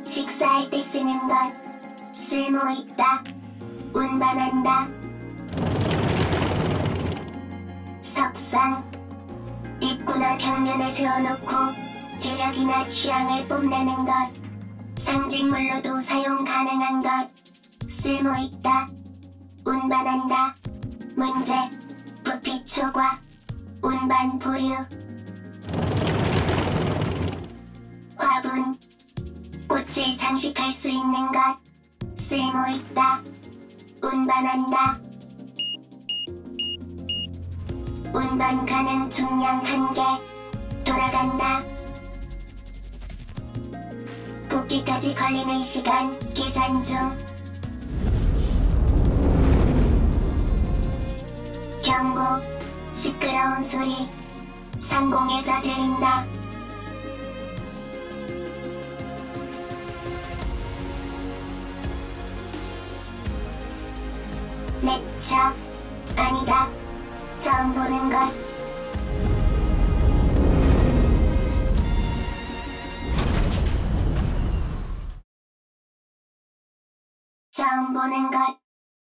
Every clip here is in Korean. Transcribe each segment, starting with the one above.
식사할 때 쓰는 것. 쓸모있다. 운반한다. 석상. 입구나 벽면에 세워놓고 재력이나 취향을 뽐내는 것. 상징물로도 사용 가능한 것. 쓸모있다. 운반한다. 문제. 부피 초과. 운반 보류. 화분. 꽃을 장식할 수 있는 것. 쓸모있다. 운반한다. 운반 가능 중량 1개. 돌아간다. 복귀까지 걸리는 시간 계산 중. 경고. 시끄러운 소리. 상공에서 들린다. 렉처. 아니다. 처음 보는 것. 처음 보는 것.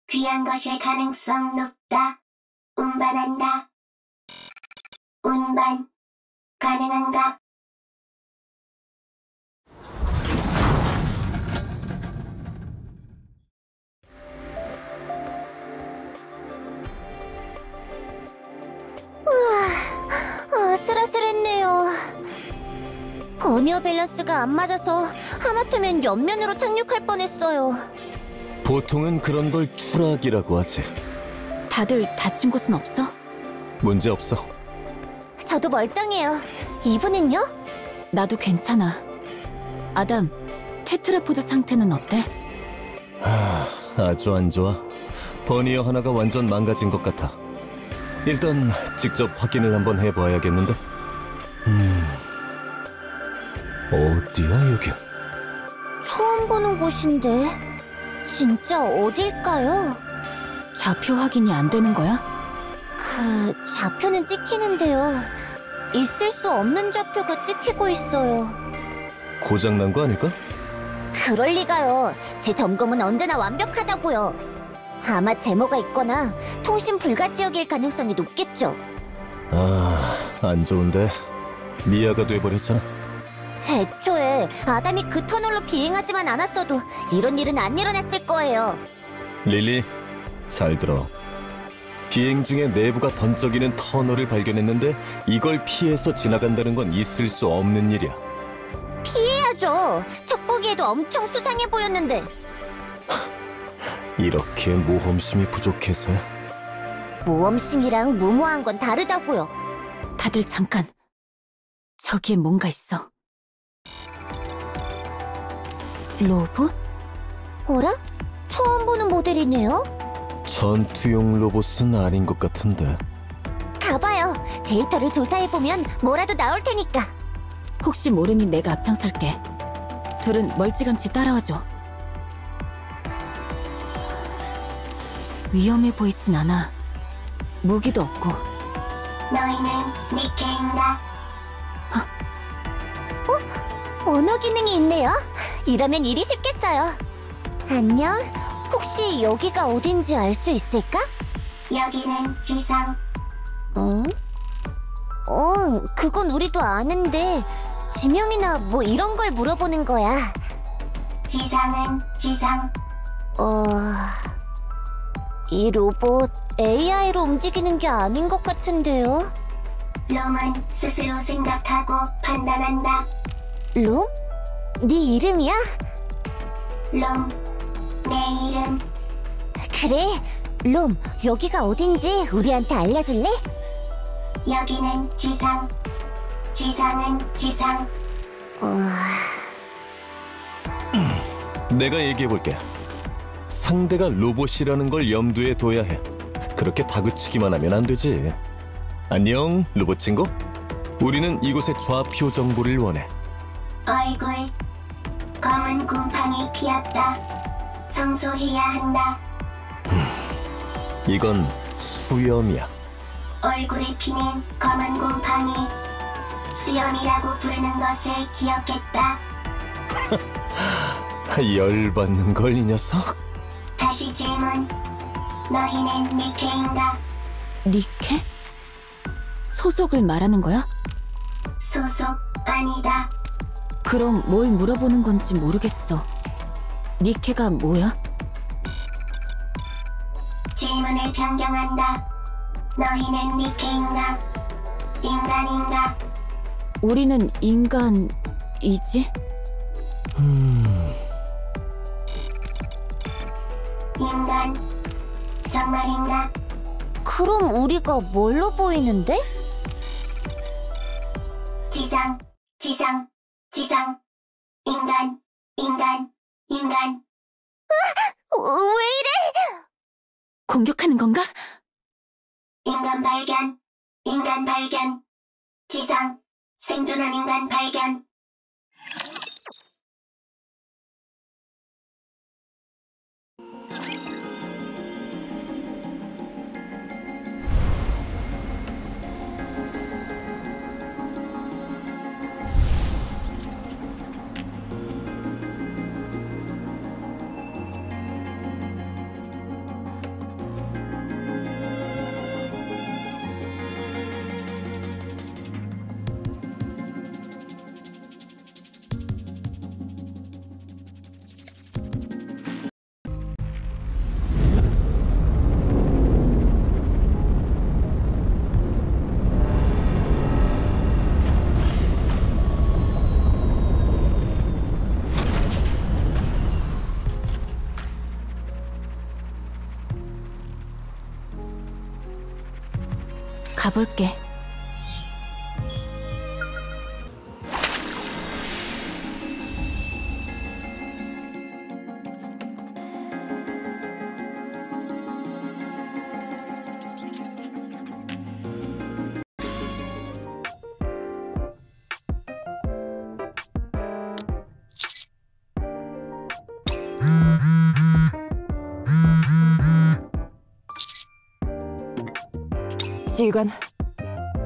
귀한 것일 가능성 높다. 운반한다. 운반 가능한가? 우와, 아슬아슬했네요. 버니어 밸런스가 안 맞아서 하마터면 옆면으로 착륙할 뻔했어요. 보통은 그런 걸 추락이라고 하지. 다들 다친 곳은 없어? 문제 없어. 저도 멀쩡해요. 이분은요? 나도 괜찮아. 아담, 테트라포드 상태는 어때? 아주 안 좋아. 버니어 하나가 완전 망가진 것 같아. 일단 직접 확인을 한번 해봐야겠는데. 어디야 여기? 처음 보는 곳인데 진짜 어딜까요? 좌표 확인이 안 되는 거야? 좌표는 찍히는데요. 있을 수 없는 좌표가 찍히고 있어요. 고장난 거 아닐까? 그럴 리가요. 제 점검은 언제나 완벽하다고요. 아마 제모가 있거나 통신 불가 지역일 가능성이 높겠죠. 안 좋은데. 미아가 돼버렸잖아. 애초에 아담이 그 터널로 비행하지만 않았어도 이런 일은 안 일어났을 거예요. 릴리, 잘 들어. 비행 중에 내부가 번쩍이는 터널을 발견했는데 이걸 피해서 지나간다는 건 있을 수 없는 일이야. 피해야죠. 첫 보기에도 엄청 수상해 보였는데. 이렇게 모험심이 부족해서야? 모험심이랑 무모한 건 다르다고요. 다들 잠깐. 저기에 뭔가 있어. 로봇? 어라? 처음 보는 모델이네요? 전투용 로봇은 아닌 것 같은데. 가봐요. 데이터를 조사해보면 뭐라도 나올 테니까. 혹시 모르니 내가 앞장설게. 둘은 멀찌감치 따라와줘. 위험해 보이진 않아. 무기도 없고. 너희는 니케인가? 언어 기능이 있네요. 이러면 일이 쉽겠어요. 안녕? 혹시 여기가 어딘지 알 수 있을까? 여기는 지상. 응? 그건 우리도 아는데 지명이나 뭐 이런 걸 물어보는 거야. 지상은 지상. 이 로봇 AI로 움직이는 게 아닌 것 같은데요? 롬은 스스로 생각하고 판단한다. 롬? 네 이름이야? 롬, 내 이름. 그래, 롬, 여기가 어딘지 우리한테 알려줄래? 여기는 지상. 지상은 지상. 내가 얘기해볼게. 상대가 로봇이라는 걸 염두에 둬야 해. 그렇게 다그치기만 하면 안 되지. 안녕, 로봇 친구. 우리는 이곳의 좌표 정보를 원해. 얼굴. 검은 곰팡이 피었다. 청소해야 한다. 이건 수염이야. 얼굴에 피는 검은 곰팡이. 수염이라고 부르는 것을 기억했다. 열받는 걸 이 녀석. 다시 질문. 너희는 니케인가? 니케? 소속을 말하는 거야? 소속 아니다. 그럼 뭘 물어보는 건지 모르겠어. 니케가 뭐야? 질문을 변경한다. 너희는 니케인가? 인간인가? 우리는 인간이지? 인간. 정말인가? 그럼 우리가 뭘로 보이는데? 지상, 지상, 지상. 인간, 인간, 인간. 왜 이래? 공격하는 건가? 인간 발견, 인간 발견. 지상, 생존한 인간 발견. 가볼게. 지휘관,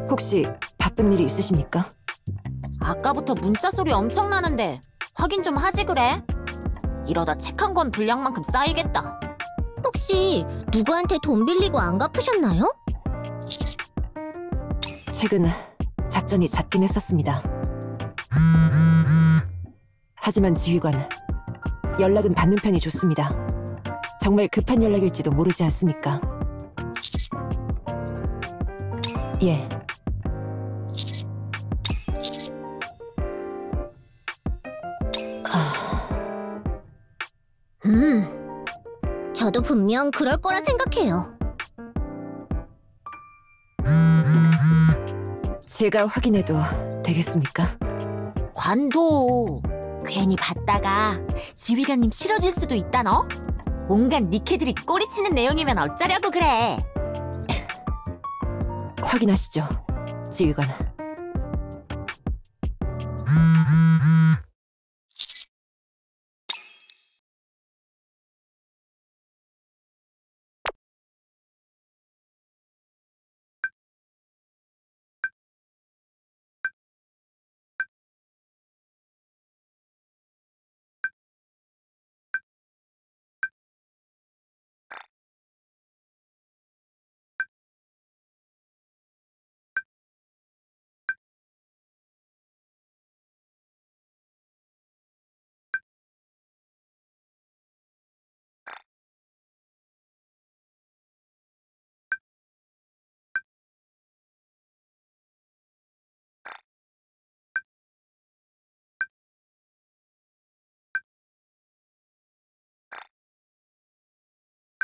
혹시 바쁜 일이 있으십니까? 아까부터 문자 소리 엄청 나는데 확인 좀 하지 그래? 이러다 책 한 권 분량만큼 쌓이겠다. 혹시 누구한테 돈 빌리고 안 갚으셨나요? 최근 작전이 잦긴 했었습니다. 하지만 지휘관, 연락은 받는 편이 좋습니다. 정말 급한 연락일지도 모르지 않습니까? 예. 저도 분명 그럴 거라 생각해요. 제가 확인해도 되겠습니까? 관둬. 괜히 봤다가 지휘관님 싫어질 수도 있다 너? 온갖 니케들이 꼬리치는 내용이면 어쩌려고 그래. 확인하시죠, 지휘관.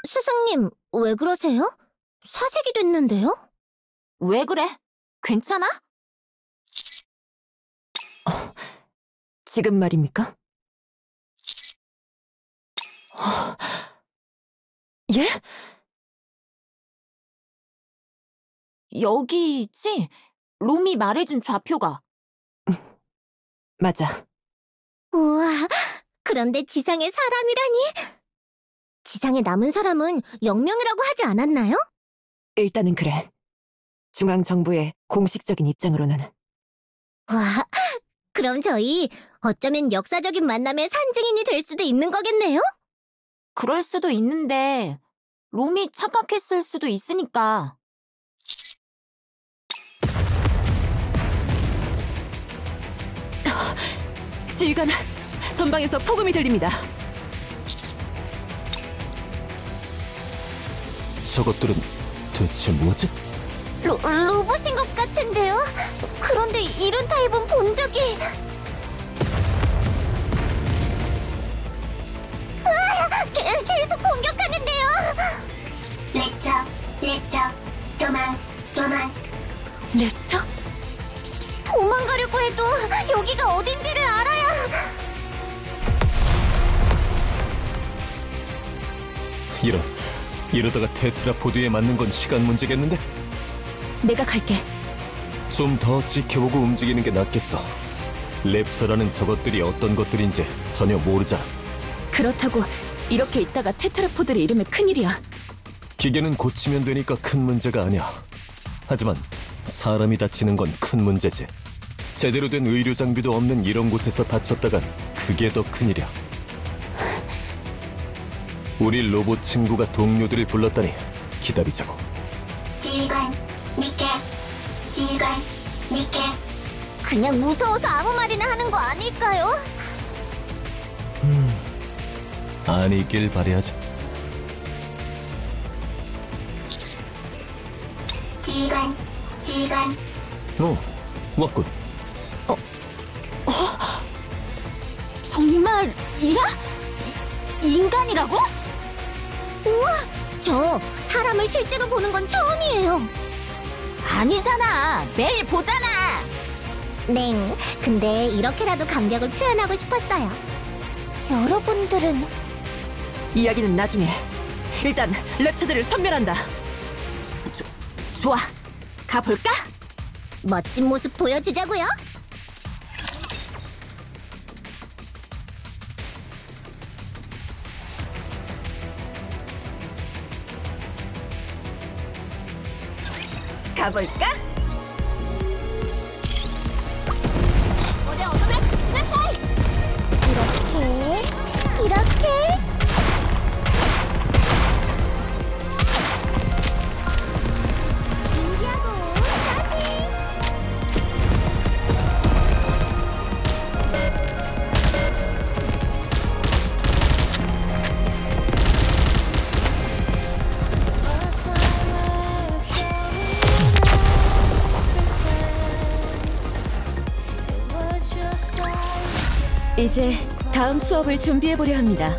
스승님, 왜 그러세요? 사색이 됐는데요? 왜 그래? 괜찮아? 지금 말입니까? 예? 여기 있지? 롬이 말해준 좌표가. 맞아. 우와, 그런데 지상에 사람이라니? 지상에 남은 사람은 0명이라고 하지 않았나요? 일단은 그래. 중앙정부의 공식적인 입장으로는. 와, 그럼 저희 어쩌면 역사적인 만남의 산증인이 될 수도 있는 거겠네요? 그럴 수도 있는데 롬이 착각했을 수도 있으니까. 지휘관, 전방에서 폭음이 들립니다. 저것들은 대체 뭐지? 로봇인 것 같은데요? 그런데 이런 타입은 본 적이... 계속 공격하는데요! 렉처, 도망. 렉처? 도망가려고 해도 여기가 어딘지를 알아야... 이러다가 테트라포드에 맞는 건 시간 문제겠는데? 내가 갈게. 좀 더 지켜보고 움직이는 게 낫겠어. 랩처라는 저것들이 어떤 것들인지 전혀 모르잖아. 그렇다고 이렇게 있다가 테트라포드를 잃으면 큰일이야. 기계는 고치면 되니까 큰 문제가 아니야. 하지만 사람이 다치는 건 큰 문제지. 제대로 된 의료 장비도 없는 이런 곳에서 다쳤다간 그게 더 큰일이야. 우리 로봇 친구가 동료들을 불렀다니 기다리자고. 지휘관, 니케. 그냥 무서워서 아무 말이나 하는 거 아닐까요? 아니길 바래야지. 지휘관. 왔군. 정말이야? 인간이라고? 우와! 저 사람을 실제로 보는 건 처음이에요. 아니잖아. 매일 보잖아. 네, 근데 이렇게라도 감격을 표현하고 싶었어요. 여러분들은... 이야기는 나중에. 일단 랩처들을 섬멸한다. 좋아. 가볼까? 멋진 모습 보여주자고요. 가볼까? 이렇게 준비하고 다시. 이제 다음 수업을 준비해보려 합니다.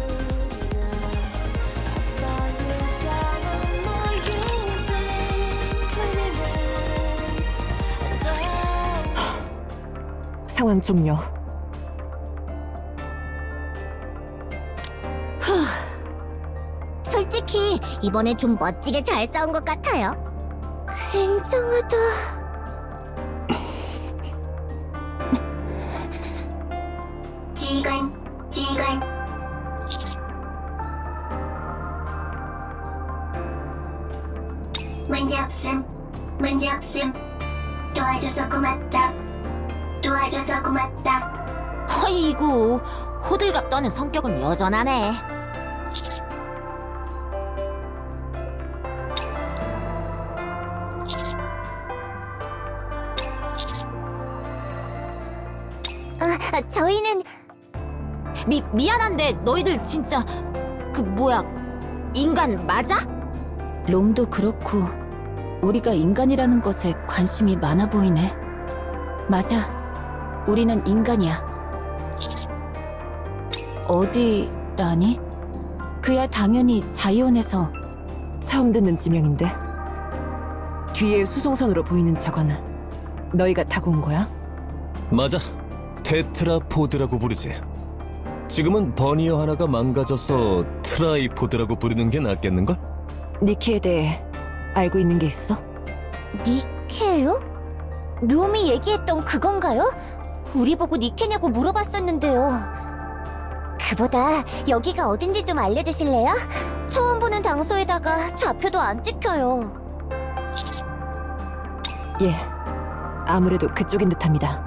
상황 종료. 솔직히 이번에 좀 멋지게 잘 싸운 것 같아요. 굉장하다. 지휘관. 문제 없음. 도와줘서 고맙다. 허이구. 호들갑 떠는 성격은 여전하네. 저희는... 미안한데 너희들 진짜 인간 맞아? 롬도 그렇고 우리가 인간이라는 것에 관심이 많아 보이네. 맞아. 우리는 인간이야. 어디라니? 그야 당연히 자이온에서. 처음 듣는 지명인데. 뒤에 수송선으로 보이는 저거는 너희가 타고 온 거야? 맞아. 테트라포드라고 부르지. 지금은 버니어 하나가 망가져서 트라이포드라고 부르는 게 낫겠는걸? 니케에 대해 알고 있는 게 있어? 니케요? 롬이 얘기했던 그건가요? 우리 보고 니케냐고 물어봤었는데요. 그보다 여기가 어딘지 좀 알려주실래요? 처음 보는 장소에다가 좌표도 안 찍혀요. 예, 아무래도 그쪽인 듯합니다.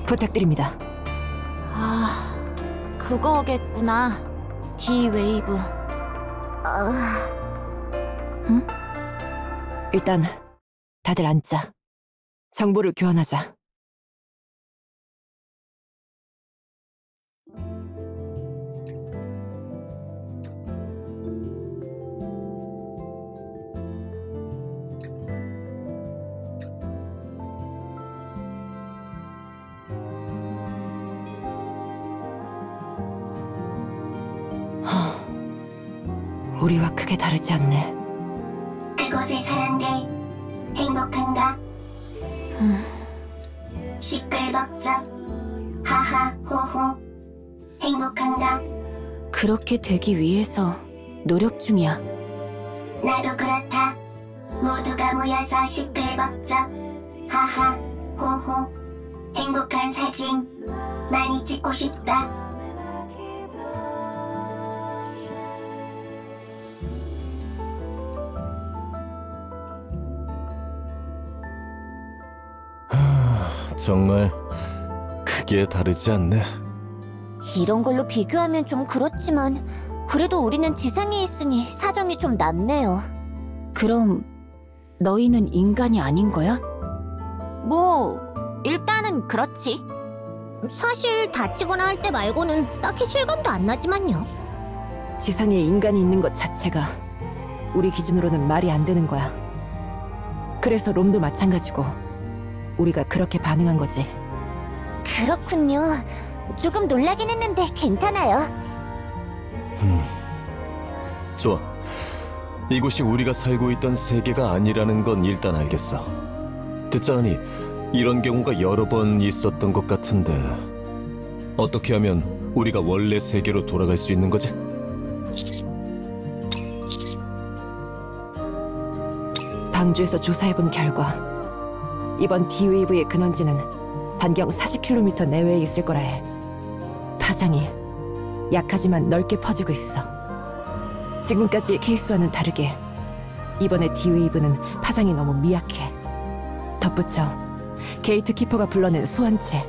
부탁드립니다. 아, 그거겠구나. D-웨이브. 일단 다들 앉자. 정보를 교환하자. 우리와 크게 다르지 않네. 그곳의 사람들 행복한가? 시끌벅적 하하호호 행복한가? 그렇게 되기 위해서 노력 중이야. 나도 그렇다. 모두가 모여서 시끌벅적 하하호호 행복한 사진 많이 찍고 싶다. 정말 크게 다르지 않네. 이런 걸로 비교하면 좀 그렇지만 그래도 우리는 지상에 있으니 사정이 좀 낫네요. 그럼 너희는 인간이 아닌 거야? 뭐, 일단은 그렇지. 사실 다치거나 할 때 말고는 딱히 실감도 안 나지만요. 지상에 인간이 있는 것 자체가 우리 기준으로는 말이 안 되는 거야. 그래서 롬도 마찬가지고 우리가 그렇게 반응한 거지. 그렇군요. 조금 놀라긴 했는데 괜찮아요. 좋아. 이곳이 우리가 살고 있던 세계가 아니라는 건 일단 알겠어. 듣자하니 이런 경우가 여러 번 있었던 것 같은데 어떻게 하면 우리가 원래 세계로 돌아갈 수 있는 거지? 방주에서 조사해본 결과 이번 D-웨이브의 근원지는 반경 40km 내외에 있을 거라 해. 파장이 약하지만 넓게 퍼지고 있어. 지금까지의 케이스와는 다르게 이번에 D-웨이브는 파장이 너무 미약해. 덧붙여 게이트키퍼가 불러낸 소환체,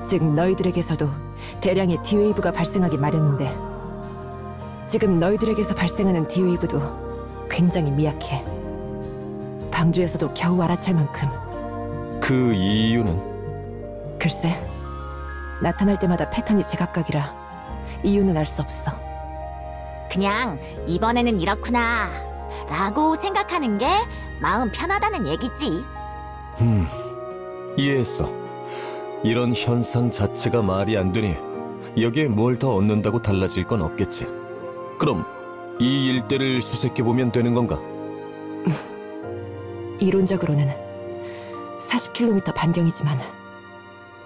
즉 너희들에게서도 대량의 D-웨이브가 발생하기 마련인데 지금 너희들에게서 발생하는 D-웨이브도 굉장히 미약해. 방주에서도 겨우 알아챌 만큼. 그 이유는? 글쎄, 나타날 때마다 패턴이 제각각이라 이유는 알 수 없어. 그냥 이번에는 이렇구나 라고 생각하는 게 마음 편하다는 얘기지. 이해했어. 이런 현상 자체가 말이 안 되니 여기에 뭘 더 얻는다고 달라질 건 없겠지. 그럼 이 일대를 수색해보면 되는 건가? 이론적으로는 40km 반경이지만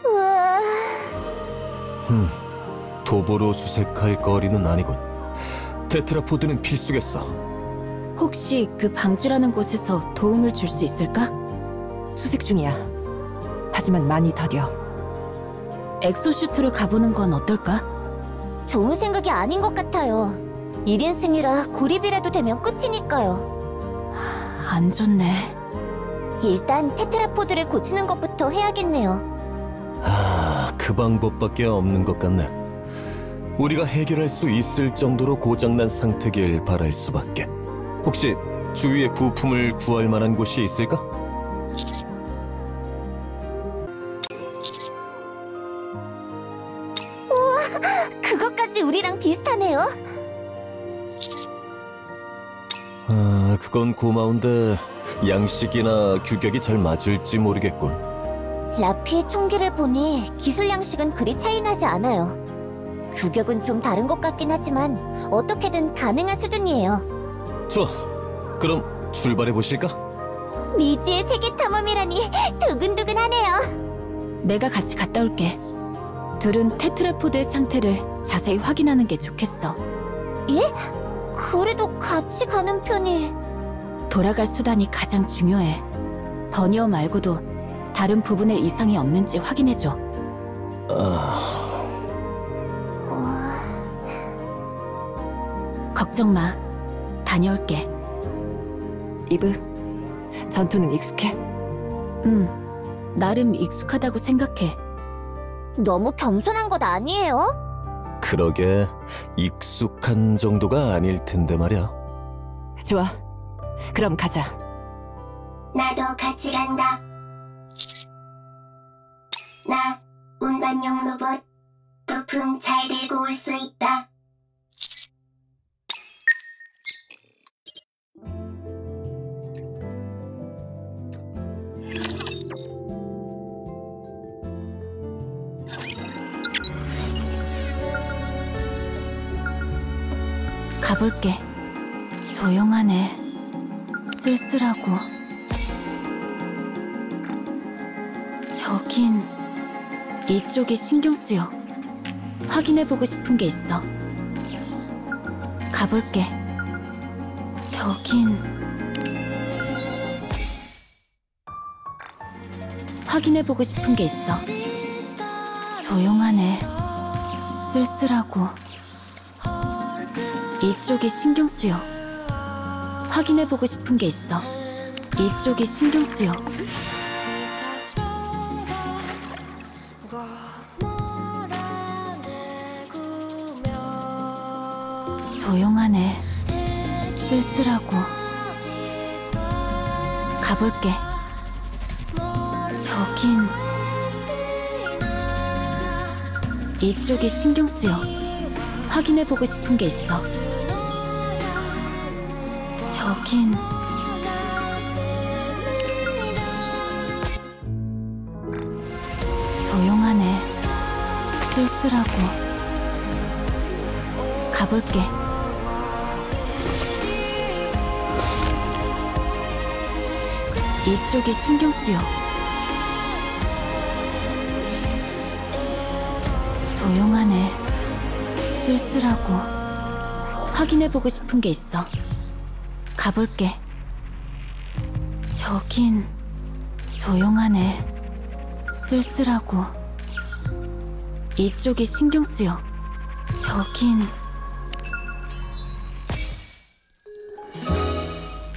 우와. 도보로 수색할 거리는 아니군. 테트라포드는 필수겠어. 혹시 그 방주라는 곳에서 도움을 줄 수 있을까? 수색 중이야. 하지만 많이 더뎌. 엑소슈트로 가보는 건 어떨까? 좋은 생각이 아닌 것 같아요. 1인승이라 고립이라도 되면 끝이니까요. 안 좋네. 일단 테트라포드를 고치는 것부터 해야겠네요. 그 방법밖에 없는 것 같네. 우리가 해결할 수 있을 정도로 고장난 상태길 바랄 수밖에. 혹시 주위에 부품을 구할 만한 곳이 있을까? 그것까지 우리랑 비슷하네요. 그건 고마운데 양식이나 규격이 잘 맞을지 모르겠군. 라피의 총기를 보니 기술 양식은 그리 차이 나지 않아요. 규격은 좀 다른 것 같긴 하지만 어떻게든 가능한 수준이에요. 좋아. 그럼 출발해 보실까? 미지의 세계 탐험이라니 두근두근하네요. 내가 같이 갔다 올게. 둘은 테트라포드의 상태를 자세히 확인하는 게 좋겠어. 예? 그래도 같이 가는 편이... 돌아갈 수단이 가장 중요해. 버니어 말고도 다른 부분에 이상이 없는지 확인해줘. 걱정 마. 다녀올게. 이브, 전투는 익숙해? 나름 익숙하다고 생각해. 너무 겸손한 것 아니에요? 그러게 익숙한 정도가 아닐 텐데 말이야. 좋아. 그럼 가자. 나도 같이 간다. 나 운반용 로봇 부품 잘 들고 올 수 있다. 가볼게. 조용하네. 쓸쓸하고. 저긴 이쪽이 신경 쓰여. 확인해보고 싶은 게 있어. 가볼게. 저긴 확인해보고 싶은 게 있어. 조용하네. 쓸쓸하고. 이쪽이 신경 쓰여. 확인해보고 싶은 게 있어. 이쪽이 신경 쓰여. 조용하네. 쓸쓸하고. 가볼게. 저긴 이쪽이 신경 쓰여. 확인해보고 싶은 게 있어. 저긴 조용하네. 쓸쓸하고. 가볼게. 이쪽이 신경 쓰여. 조용하네. 쓸쓸하고. 확인해보고 싶은 게 있어. 가볼게. 저긴 조용하네. 쓸쓸하고. 이쪽이 신경 쓰여. 저긴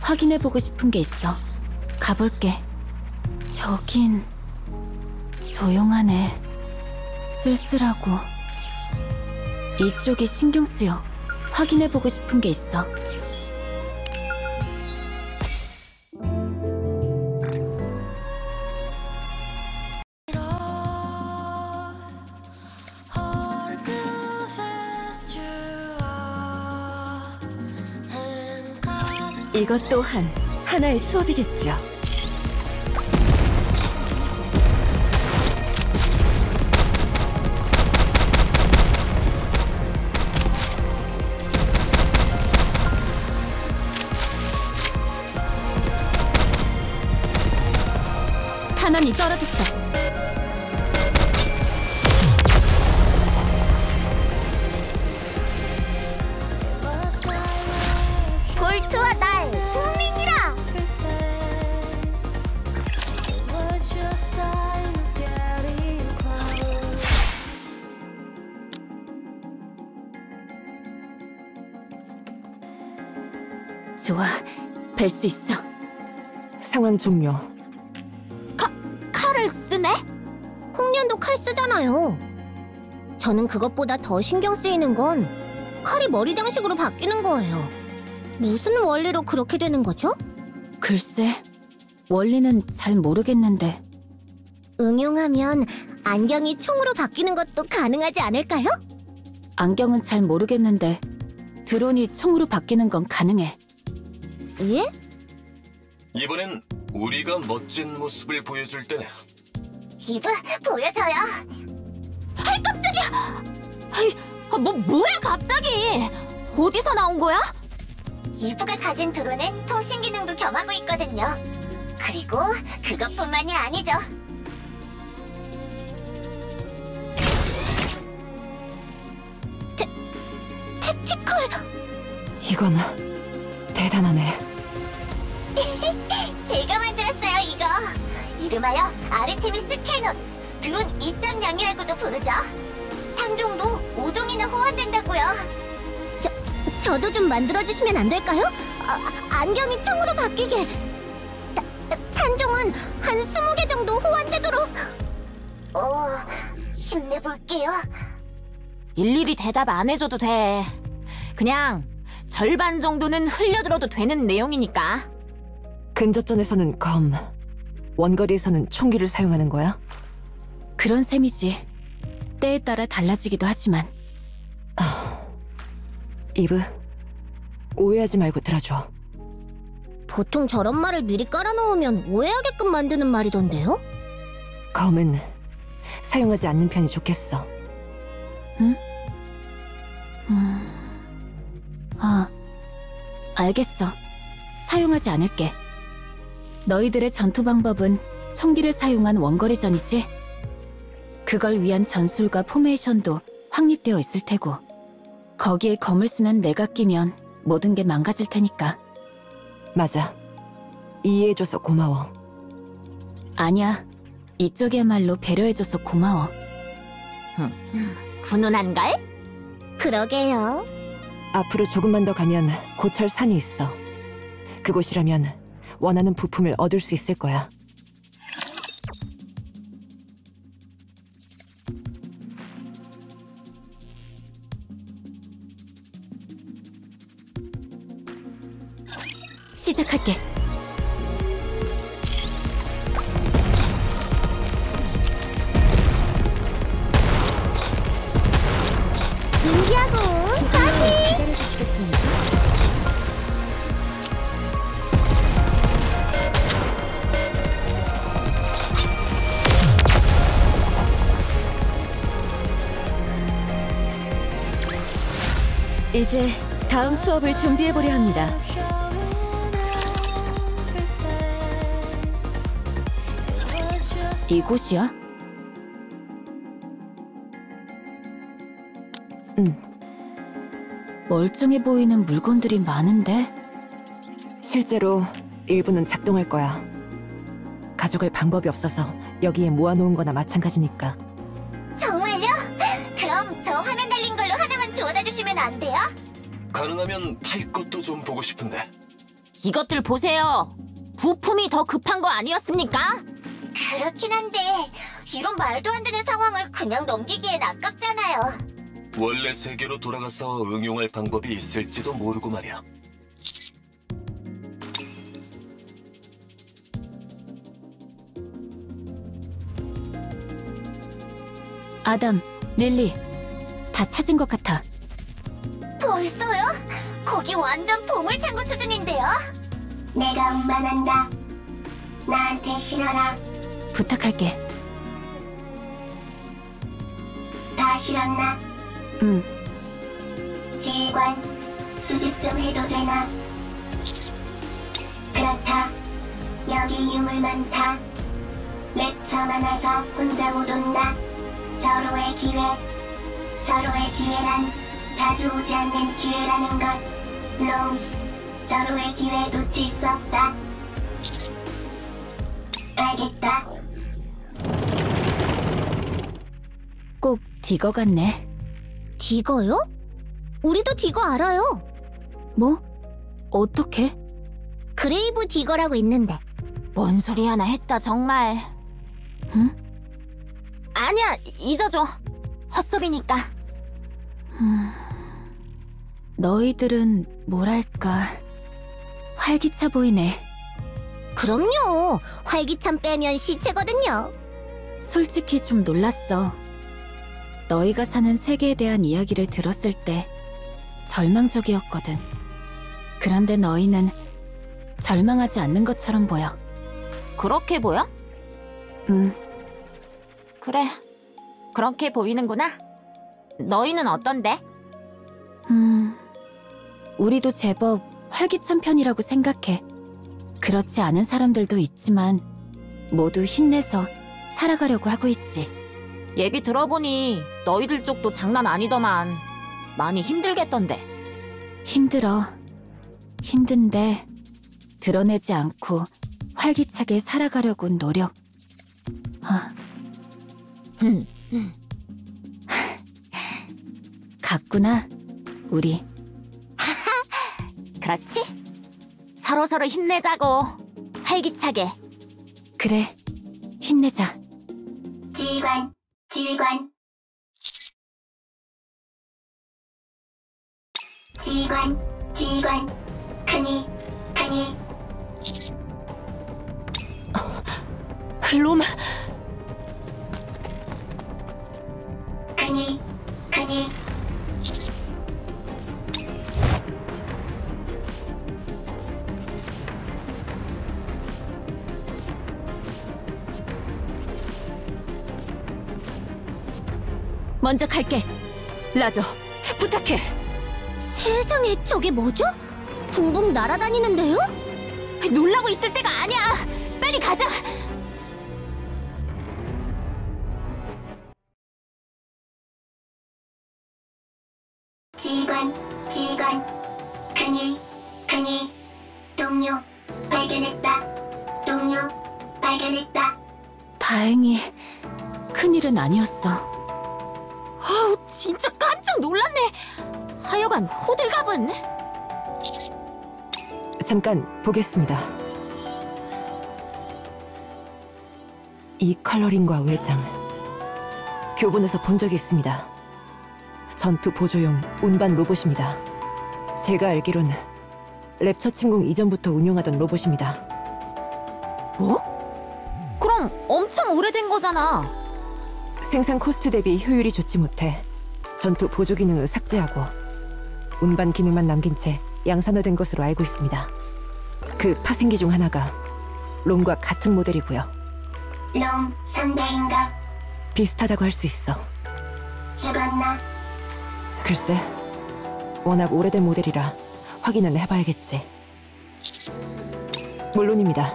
확인해보고 싶은 게 있어. 가볼게. 저긴 조용하네. 쓸쓸하고. 이쪽이 신경 쓰여. 확인해보고 싶은 게 있어. 이것 또한 하나의 수업이겠죠. 탄환이 떨어졌어. 볼트와 나의 승민이라! 좋아, 뵐 수 있어. 상황 종료. 칼을 쓰네? 홍련도 칼 쓰잖아요. 저는 그것보다 더 신경 쓰이는 건 칼이 머리 장식으로 바뀌는 거예요. 무슨 원리로 그렇게 되는 거죠? 글쎄, 원리는 잘 모르겠는데. 응용하면 안경이 총으로 바뀌는 것도 가능하지 않을까요? 안경은 잘 모르겠는데 드론이 총으로 바뀌는 건 가능해. 예? 이번엔 우리가 멋진 모습을 보여줄 때네. 이브, 보여줘요. 아이, 깜짝이야! 아이, 뭐야 갑자기? 어디서 나온 거야? 이브가 가진 드론은 통신 기능도 겸하고 있거든요. 그리고 그것뿐만이 아니죠. 택티컬! 이건 대단하네. 제가 만들었어요, 이거. 이름하여 아르테미스 캐논. 드론 2.0이라고도 부르죠. 탄종도 5종이나 호환된다고요. 저도 좀 만들어주시면 안 될까요? 안경이 총으로 바뀌게. 탄종은 한 20개 정도 호환되도록. 힘내볼게요. 일일이 대답 안 해줘도 돼. 그냥 절반 정도는 흘려들어도 되는 내용이니까. 근접전에서는 검, 원거리에서는 총기를 사용하는 거야? 그런 셈이지. 때에 따라 달라지기도 하지만. 이브, 오해하지 말고 들어줘. 보통 저런 말을 미리 깔아놓으면 오해하게끔 만드는 말이던데요? 검은 사용하지 않는 편이 좋겠어. 알겠어. 사용하지 않을게. 너희들의 전투 방법은 총기를 사용한 원거리전이지? 그걸 위한 전술과 포메이션도 확립되어 있을 테고, 거기에 검을 쓰는 내가 끼면 모든 게 망가질 테니까. 맞아. 이해해줘서 고마워. 아니야. 이쪽이야말로 배려해줘서 고마워. 훈훈한걸? 그러게요. 앞으로 조금만 더 가면 고철 산이 있어. 그곳이라면 원하는 부품을 얻을 수 있을 거야. 시작할게. 준비하고 다시. 기다려주시겠습니까? 이제 다음 수업을 준비해보려 합니다. 이곳이야? 멀쩡해 보이는 물건들이 많은데? 실제로 일부는 작동할 거야. 가져갈 방법이 없어서 여기에 모아놓은 거나 마찬가지니까. 정말요? 그럼 저 화면 달린 걸로 하나만 주워다 주시면 안 돼요? 가능하면 탈 것도 좀 보고 싶은데. 이것들 보세요. 부품이 더 급한 거 아니었습니까? 그렇긴 한데 이런 말도 안 되는 상황을 그냥 넘기기엔 아깝잖아요. 원래 세계로 돌아가서 응용할 방법이 있을지도 모르고 말이야. 아담, 릴리, 다 찾은 것 같아. 벌써요? 거기 완전 보물창고 수준인데요? 내가 운반한다. 나한테 실어라. 부탁할게. 다 실었나? 응. 지휘관, 수집 좀 해도 되나? 그렇다. 여기 유물 많다. 렉처 많아서 혼자 못 온다. 절호의 기회. 절호의 기회란 자주 오지 않는 기회라는 것. 롱, 절호의 기회 놓칠 수 없다. 알겠다. 꼭 디거 같네. 디거요? 우리도 디거 알아요. 뭐? 어떻게? 그레이브 디거라고 있는데. 뭔 소리 하나 했다 정말. 응? 아니야, 잊어줘. 헛소리니까. 너희들은 뭐랄까 활기차 보이네. 그럼요. 활기찬 빼면 시체거든요. 솔직히 좀 놀랐어. 너희가 사는 세계에 대한 이야기를 들었을 때 절망적이었거든. 그런데 너희는 절망하지 않는 것처럼 보여. 그렇게 보여? 그래, 그렇게 보이는구나. 너희는 어떤데? 우리도 제법 활기찬 편이라고 생각해. 그렇지 않은 사람들도 있지만 모두 힘내서 살아가려고 하고 있지. 얘기 들어보니 너희들 쪽도 장난 아니더만. 많이 힘들겠던데. 힘들어. 힘든데 드러내지 않고 활기차게 살아가려고 노력. 같구나, 우리. 그렇지? 서로서로 힘내자고. 활기차게. 그래, 힘내자. 지휘관, 지휘관, 큰일. 롬, 큰일. 먼저 갈게. 라저, 부탁해. 세상에, 저게 뭐죠? 붕붕 날아다니는데요? 놀라고 있을 때가 아니야. 빨리 가자. 지휘관, 큰일. 동료 발견했다. 다행히 큰일은 아니었어. 아우, 진짜 깜짝 놀랐네. 하여간 호들갑은. 잠깐 보겠습니다. 이 컬러링과 외장, 교본에서 본 적이 있습니다. 전투 보조용 운반 로봇입니다. 제가 알기론 랩처 침공 이전부터 운용하던 로봇입니다. 뭐? 그럼 엄청 오래된 거잖아. 생산 코스트 대비 효율이 좋지 못해 전투 보조 기능을 삭제하고 운반 기능만 남긴 채 양산화된 것으로 알고 있습니다. 그 파생기 중 하나가 롬과 같은 모델이고요. 롬 상대인가? 비슷하다고 할 수 있어. 죽었나? 글쎄, 워낙 오래된 모델이라 확인은 해봐야겠지. 물론입니다.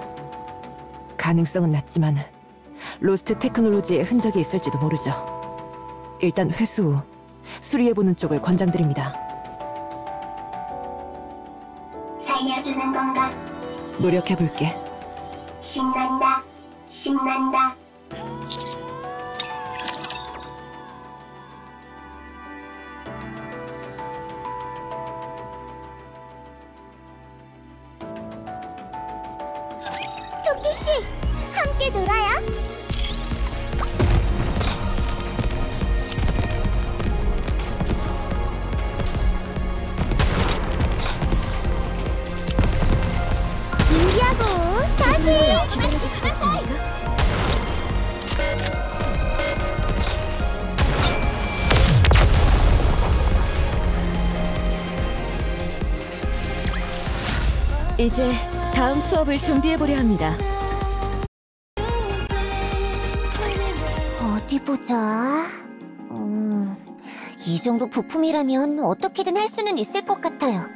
가능성은 낮지만 로스트 테크놀로지의 흔적이 있을지도 모르죠. 일단 회수 후 수리해보는 쪽을 권장드립니다. 살려주는 건가? 노력해볼게. 신난다. 토끼씨, 함께 놀아요. 준비하고 다시. 기다려주시겠습니까? 이제 다음 수업을 준비해보려 합니다. 어디 보자. 이 정도 부품이라면 어떻게든 할 수는 있을 것 같아요.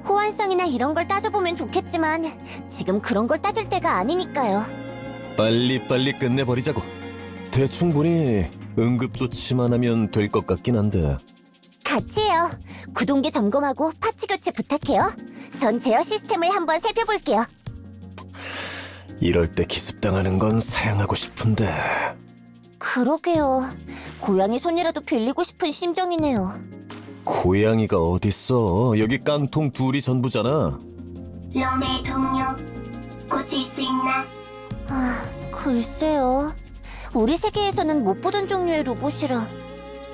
호환성이나 이런 걸 따져보면 좋겠지만 지금 그런 걸 따질 때가 아니니까요. 빨리 끝내버리자고. 대충 보니 응급조치만 하면 될 것 같긴 한데. 같이 해요. 구동계 점검하고 파츠 교체 부탁해요. 전 제어 시스템을 한번 살펴볼게요. 이럴 때 기습당하는 건 사양하고 싶은데. 그러게요. 고양이 손이라도 빌리고 싶은 심정이네요. 고양이가 어딨어. 여기 깡통 둘이 전부잖아. 롬의 동료, 고칠 수 있나? 글쎄요. 우리 세계에서는 못 보던 종류의 로봇이라.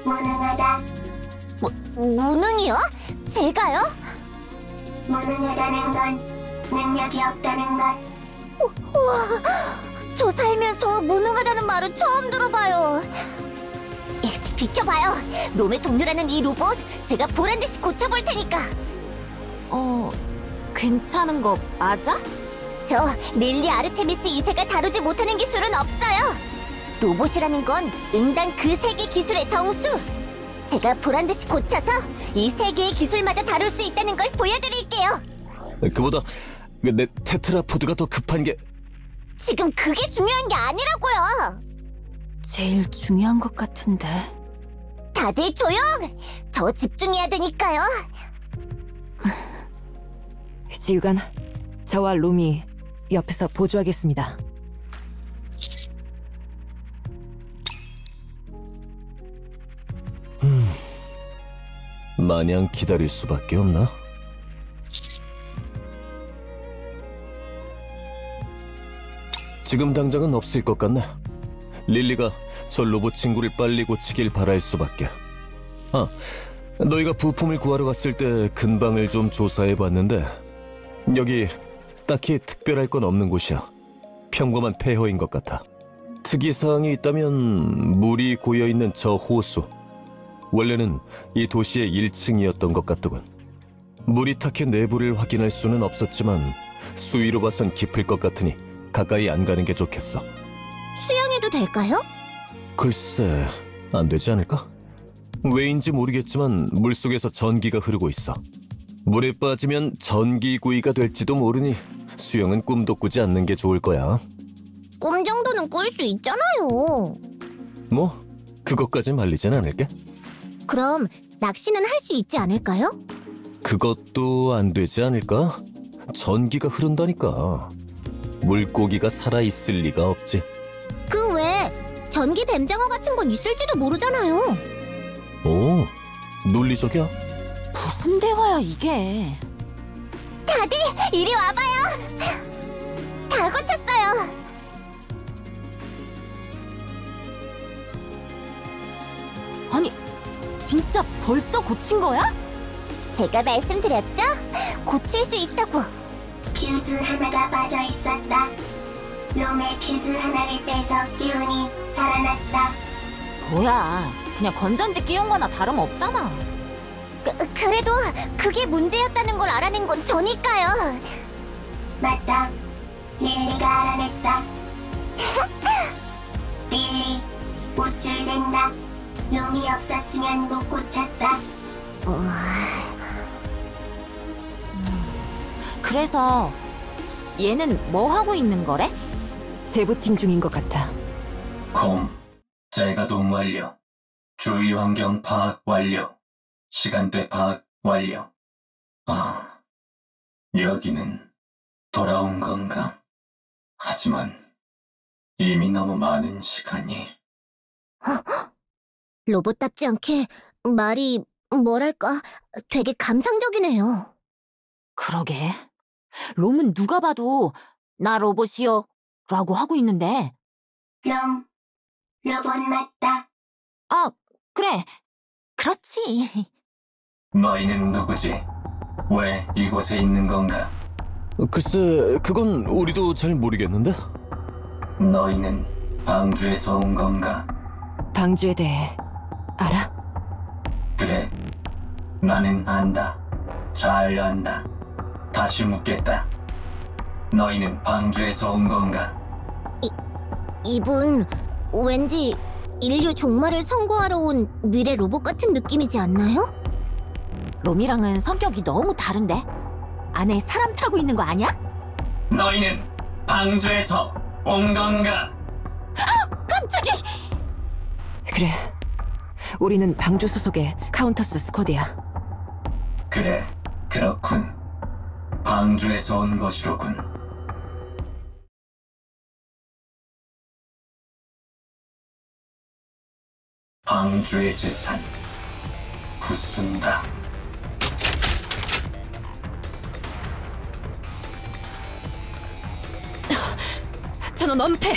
무능하다. 무능이요? 제가요? 무능하다는 건 능력이 없다는 것. 우와, 저 살면서 무능하다는 말은 처음 들어봐요. 비켜봐요. 롬의 동료라는 이 로봇 제가 보란듯이 고쳐볼 테니까. 괜찮은 거 맞아? 저 릴리 아르테미스 2세가 다루지 못하는 기술은 없어요. 로봇이라는 건 응당 그 세계 기술의 정수. 제가 보란듯이 고쳐서 이 세계의 기술마저 다룰 수 있다는 걸 보여드릴게요. 그보다 내 테트라포드가 더 급한 게. 지금 그게 중요한 게 아니라고요. 제일 중요한 것 같은데. 다들 조용! 저 집중해야 되니까요. 지휘관, 저와 롬이 옆에서 보조하겠습니다. 마냥 기다릴 수밖에 없나? 지금 당장은 없을 것 같네. 릴리가 저 로봇 친구를 빨리 고치길 바랄 수밖에. 아, 너희가 부품을 구하러 갔을 때 근방을 좀 조사해봤는데 여기 딱히 특별할 건 없는 곳이야. 평범한 폐허인 것 같아. 특이사항이 있다면 물이 고여있는 저 호수. 원래는 이 도시의 1층이었던 것 같더군. 물이 탁해 내부를 확인할 수는 없었지만 수위로 봐선 깊을 것 같으니 가까이 안 가는 게 좋겠어. 수영해도 될까요? 글쎄, 안 되지 않을까? 왜인지 모르겠지만 물속에서 전기가 흐르고 있어. 물에 빠지면 전기구이가 될지도 모르니 수영은 꿈도 꾸지 않는 게 좋을 거야. 꿈 정도는 꿀 수 있잖아요. 뭐, 그것까진 말리진 않을게. 그럼 낚시는 할 수 있지 않을까요? 그것도 안 되지 않을까? 전기가 흐른다니까. 물고기가 살아있을 리가 없지. 그 외에 전기 뱀장어 같은 건 있을지도 모르잖아요. 오, 논리적이야. 무슨 대화야 이게? 다들 이리 와봐요. 다 고쳤어요. 아니, 진짜 벌써 고친 거야? 제가 말씀드렸죠? 고칠 수 있다고. 퓨즈 하나가 빠져 있었다. 롬의 퓨즈 하나를 빼서 끼우니 살아났다. 뭐야, 그냥 건전지 끼운 거나 다름없잖아. 그래도 그게 문제였다는 걸 알아낸 건 저니까요. 맞다. 릴리가 알아냈다. 릴리, 우쭐 된다. 롬이 없었으면 못 고쳤다. 그래서 얘는 뭐 하고 있는 거래? 재부팅 중인 것 같아. 재가동 완료. 주위 환경 파악 완료. 시간대 파악 완료. 아, 여기는 돌아온 건가? 하지만 이미 너무 많은 시간이. 로봇답지 않게 말이 뭐랄까 되게 감상적이네요. 그러게. 롬은 누가 봐도 나 로봇이요 라고 하고 있는데. 롬, 로봇 맞다. 아, 그래. 그렇지. 너희는 누구지? 왜 이곳에 있는 건가? 글쎄, 그건 우리도 잘 모르겠는데? 너희는 방주에서 온 건가? 방주에 대해 알아? 그래, 나는 안다. 잘 안다. 다시 묻겠다. 너희는 방주에서 온 건가? 이분 왠지 인류 종말을 선고하러 온 미래 로봇 같은 느낌이지 않나요? 롬이랑은 성격이 너무 다른데? 안에 사람 타고 있는 거 아니야? 너희는 방주에서 온 건가? 깜짝이야! 그래. 우리는 방주 소속의 카운터스 스쿼드야. 그래, 그렇군. 방주에서 온 것이로군. 방주의 재산 부순다. 저놈 엄폐!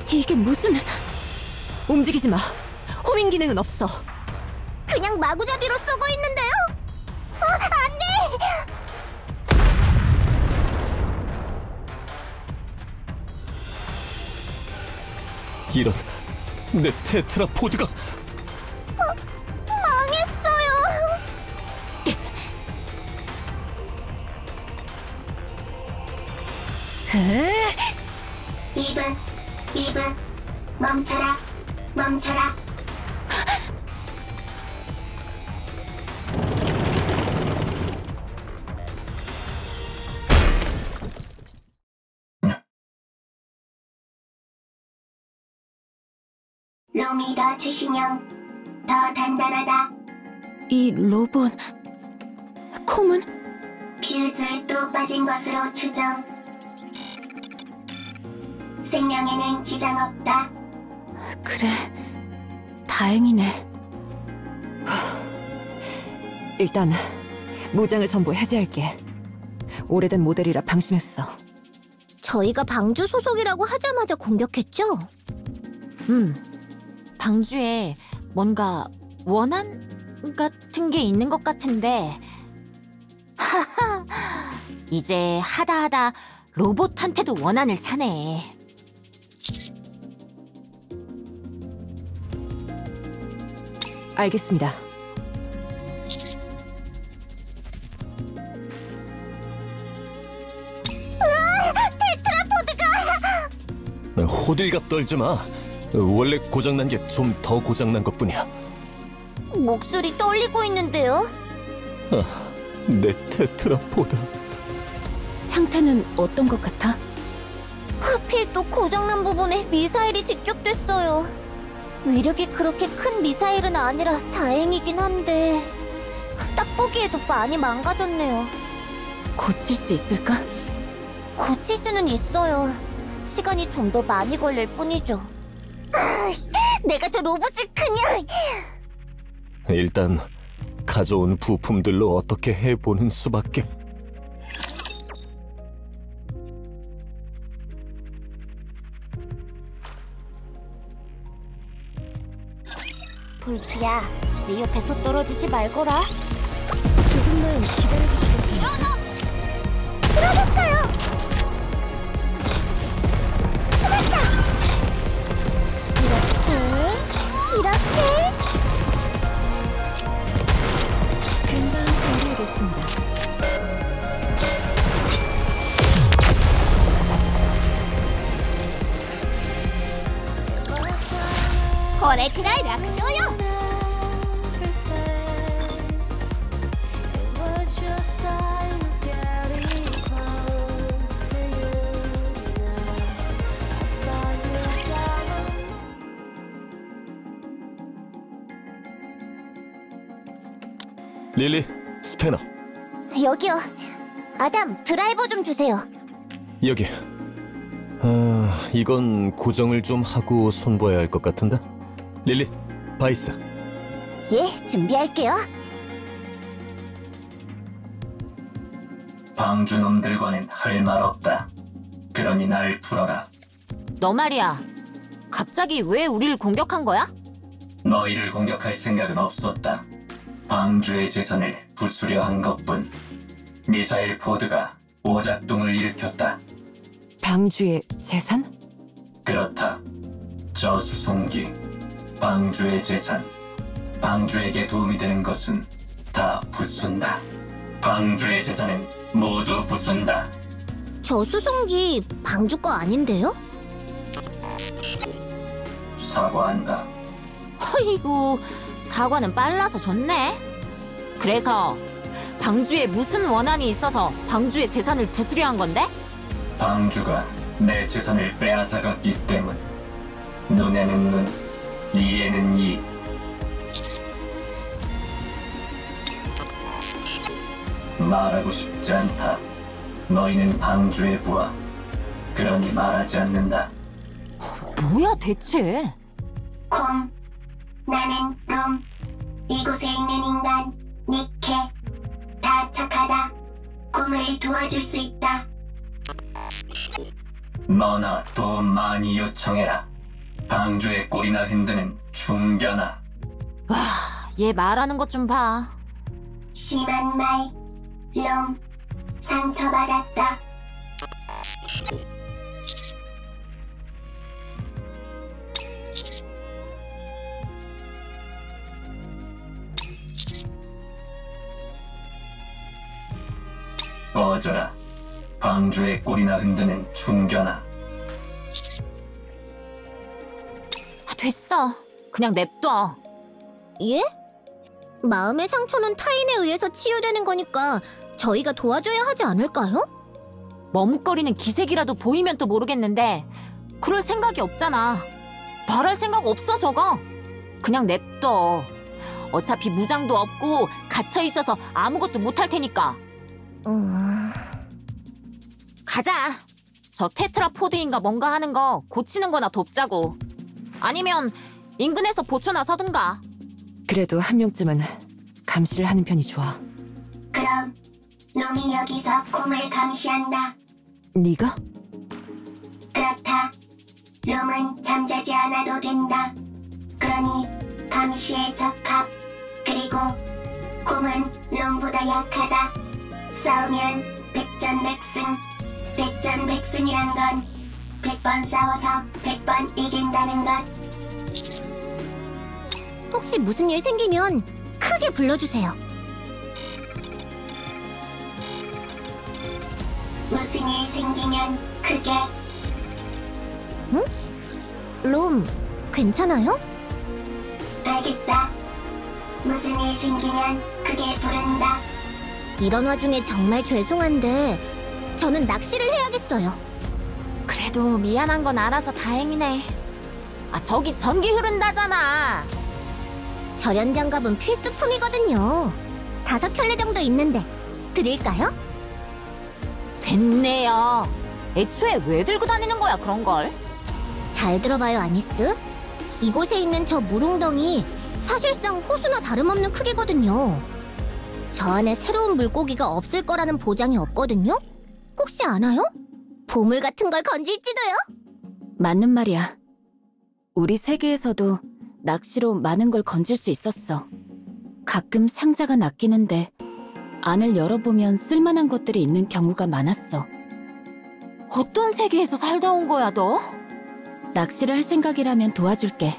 이게 무슨... 움직이지 마. 호밍 기능은 없어. 그냥 마구잡이로 쏘고 있는데요? 안 돼! 이런, 내 테트라포드가... 망했어요. 이브, 멈춰라, 멈춰라. 롬이 더 최신형, 더 단단하다. 이 로봇... 콤은? 퓨즈 또 빠진 것으로 추정. 생명에는 지장 없다. 그래, 다행이네. 일단 무장을 전부 해제할게. 오래된 모델이라 방심했어. 저희가 방주 소속이라고 하자마자 공격했죠? 방주에 뭔가 원한 같은 게 있는 것 같은데. 하하, 이제 하다하다 로봇한테도 원한을 사네. 알겠습니다. 호들갑 떨지 마. 원래 고장난 게 좀 더 고장난 것뿐이야. 목소리 떨리고 있는데요? 내 테트라포드. 상태는 어떤 것 같아? 하필 또 고장난 부분에 미사일이 직격됐어요. 위력이 그렇게 큰 미사일은 아니라 다행이긴 한데 딱 보기에도 많이 망가졌네요. 고칠 수 있을까? 고칠 수는 있어요. 시간이 좀 더 많이 걸릴 뿐이죠. 내가 저 로봇을 그냥... 일단 가져온 부품들로 어떻게 해보는 수밖에. 볼트야, 내 옆에서 떨어지지 말거라. 조금만 기다려주시겠어요? 쓰러졌어요! 숨었다! 이렇게 금방 처리하겠습니다. 거래 그날 락쇼요! 릴리, 스패너. 여기요. 아담, 드라이버 좀 주세요. 여기. 이건 고정을 좀 하고 손봐야 할 것 같은데. 릴리, 바이스. 예, 준비할게요. 방주 놈들과는 할 말 없다. 그러니 날 풀어라. 너 말이야, 갑자기 왜 우리를 공격한 거야? 너희를 공격할 생각은 없었다. 방주의 재산을 부수려 한 것뿐. 미사일 포드가 오작동을 일으켰다. 방주의 재산? 그렇다. 저 수송기, 방주의 재산. 방주에게 도움이 되는 것은 다 부순다. 방주의 재산은 모두 부순다. 저 수송기 방주 거 아닌데요? 사과한다. 허이구, 사과는 빨라서 좋네. 그래서 방주에 무슨 원한이 있어서 방주의 재산을 부수려 한 건데? 방주가 내 재산을 빼앗아갔기 때문. 눈에는 눈, 이에는 이. 말하고 싶지 않다. 너희는 방주의 부하. 그러니 말하지 않는다. 뭐야 대체? 콤, 나는 롬. 이곳에 있는 인간, 니케. 다 착하다. 콤을 도와줄 수 있다. 너나 돈 많이 요청해라. 방주의 꼴이나 흔드는 중견아. 얘 말하는 것 좀 봐. 심한 말, 롬. 상처받았다. 꺼져라. 방주의 꼴이나 흔드는 중견아. 됐어. 그냥 냅둬. 예? 마음의 상처는 타인에 의해서 치유되는 거니까 저희가 도와줘야 하지 않을까요? 머뭇거리는 기색이라도 보이면 또 모르겠는데 그럴 생각이 없잖아. 말할 생각 없어 저거. 그냥 냅둬. 어차피 무장도 없고 갇혀있어서 아무것도 못할 테니까. 가자. 저 테트라포드인가 뭔가 하는 거 고치는 거나 돕자고. 아니면 인근에서 보초나 서든가. 그래도 한 명쯤은 감시를 하는 편이 좋아. 그럼 롬이 여기서 콤을 감시한다. 네가? 그렇다. 롬은 잠자지 않아도 된다. 그러니 감시에 적합. 그리고 콤은 롬보다 약하다. 싸우면 백전백승. 백전백승이란 건 100번 싸워서 100번 이긴다는 것. 혹시 무슨 일 생기면 크게 불러주세요. 무슨 일 생기면 크게. 롬, 괜찮아요? 알겠다. 무슨 일 생기면 크게 부른다. 이런 와중에 정말 죄송한데 저는 낚시를 해야겠어요. 그래도 미안한 건 알아서 다행이네. 아, 저기 전기 흐른다잖아. 절연장갑은 필수품이거든요. 5켤레 정도 있는데 드릴까요? 됐네요. 애초에 왜 들고 다니는 거야, 그런 걸? 잘 들어봐요, 아니스. 이곳에 있는 저 물웅덩이 사실상 호수나 다름없는 크기거든요. 저 안에 새로운 물고기가 없을 거라는 보장이 없거든요? 혹시 아나요? 보물 같은 걸 건질지도요? 맞는 말이야. 우리 세계에서도 낚시로 많은 걸 건질 수 있었어. 가끔 상자가 낚이는데 안을 열어보면 쓸만한 것들이 있는 경우가 많았어. 어떤 세계에서 살다 온 거야, 너? 낚시를 할 생각이라면 도와줄게.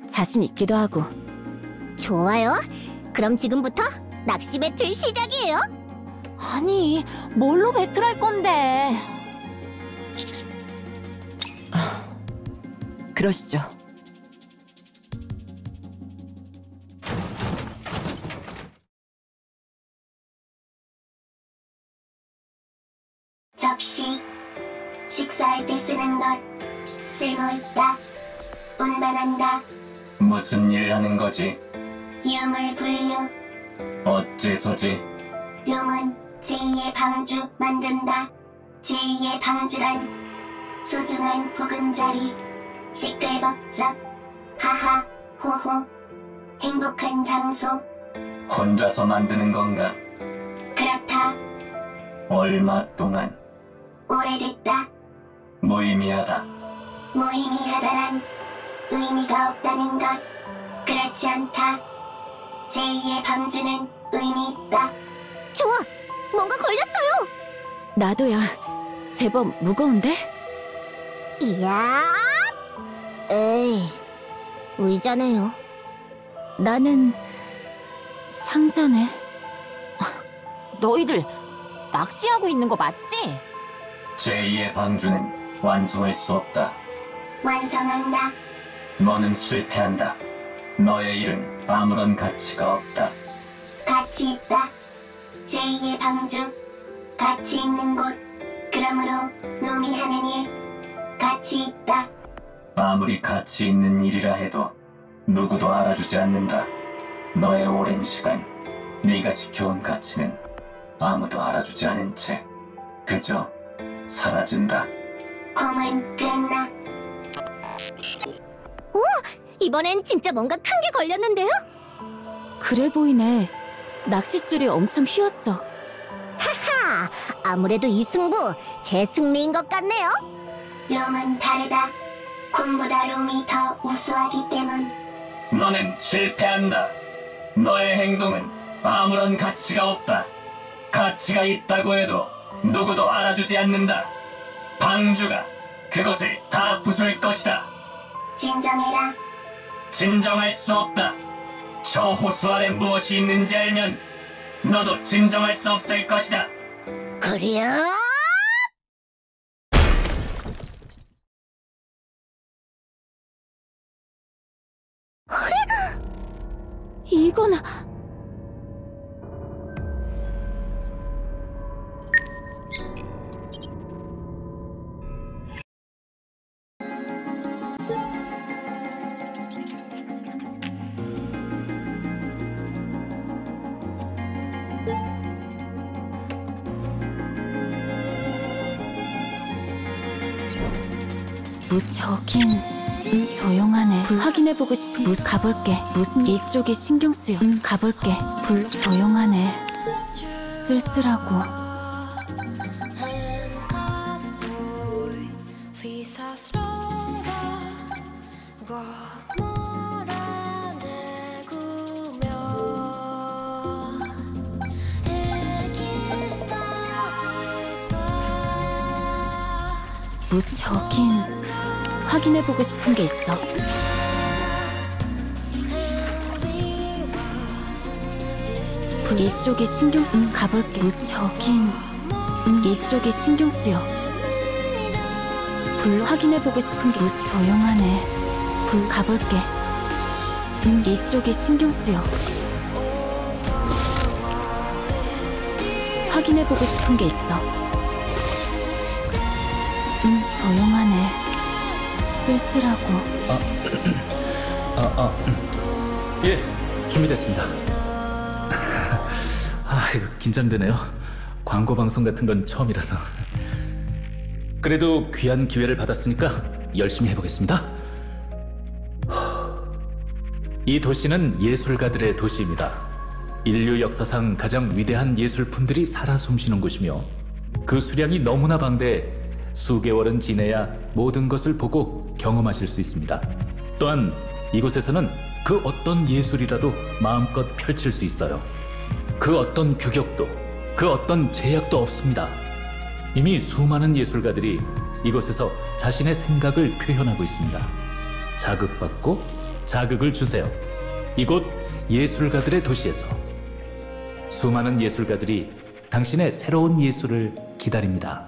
자신 있기도 하고. 좋아요. 그럼 지금부터 낚시 배틀 시작이에요. 아니, 뭘로 배틀할 건데? 그러시죠. 접시. 식사할 때 쓰는 것. 쓸모있다. 운반한다. 무슨 일 하는 거지? 유물 분류. 어째서지? 롬은 제2의 방주 만든다. 제2의 방주란 소중한 보금자리. 시끌벅적. 하하. 호호. 행복한 장소. 혼자서 만드는 건가? 그렇다. 얼마 동안? 오래됐다. 무의미하다. 무의미하다란 의미가 없다는 것. 그렇지 않다. 제2의 방주는 의미 있다. 좋아. 뭔가 걸렸어요. 나도야. 제법 무거운데? 이야. 에이. 의자네요. 나는 상자네. 너희들 낚시하고 있는 거 맞지? 제2의 방주는 완성할 수 없다. 완성한다. 너는 실패한다. 너의 일은 아무런 가치가 없다. 가치 있다. 제2의 방주. 가치 있는 곳. 그러므로 놈이 하는 일. 가치 있다. 아무리 가치 있는 일이라 해도 누구도 알아주지 않는다. 너의 오랜 시간, 네가 지켜온 가치는 아무도 알아주지 않은 채 그저 사라진다. 콤은 그랬나? 이번엔 진짜 뭔가 큰 게 걸렸는데요? 그래 보이네. 낚싯줄이 엄청 휘었어. 하! 아무래도 이 승부 제 승리인 것 같네요. 롬은 다르다. 콤보다 롬이 더 우수하기 때문. 너는 실패한다. 너의 행동은 아무런 가치가 없다. 가치가 있다고 해도 누구도 알아주지 않는다. 방주가 그것을 다 부술 것이다. 진정해라. 진정할 수 없다. 저 호수 안에 무엇이 있는지 알면 너도 진정할 수 없을 것이다. 그래요? 이거나. 무척인 조용하네. 확인해보고 싶은 가볼게. 무슨 이쪽이 신경 쓰여. 가볼게. 조용하네. 쓸쓸하고. 무슨 저긴 확인해보고 싶은 게 있어. 이쪽이 신경 가볼게. 무슨 저긴 이쪽이 신경 쓰여. 확인해보고 싶은 게 조용하네. 가볼게. 이쪽이 신경 쓰여. 확인해보고 싶은 게 있어. 조용하네. 쓸쓸하고. 예, 준비됐습니다. 이거 긴장되네요. 광고 방송 같은 건 처음이라서. 그래도 귀한 기회를 받았으니까 열심히 해보겠습니다. 이 도시는 예술가들의 도시입니다. 인류 역사상 가장 위대한 예술품들이 살아 숨쉬는 곳이며 그 수량이 너무나 방대해 수개월은 지내야 모든 것을 보고 경험하실 수 있습니다. 또한 이곳에서는 그 어떤 예술이라도 마음껏 펼칠 수 있어요. 그 어떤 규격도, 그 어떤 제약도 없습니다. 이미 수많은 예술가들이 이곳에서 자신의 생각을 표현하고 있습니다. 자극받고 자극을 주세요. 이곳 예술가들의 도시에서 수많은 예술가들이 당신의 새로운 예술을 기다립니다.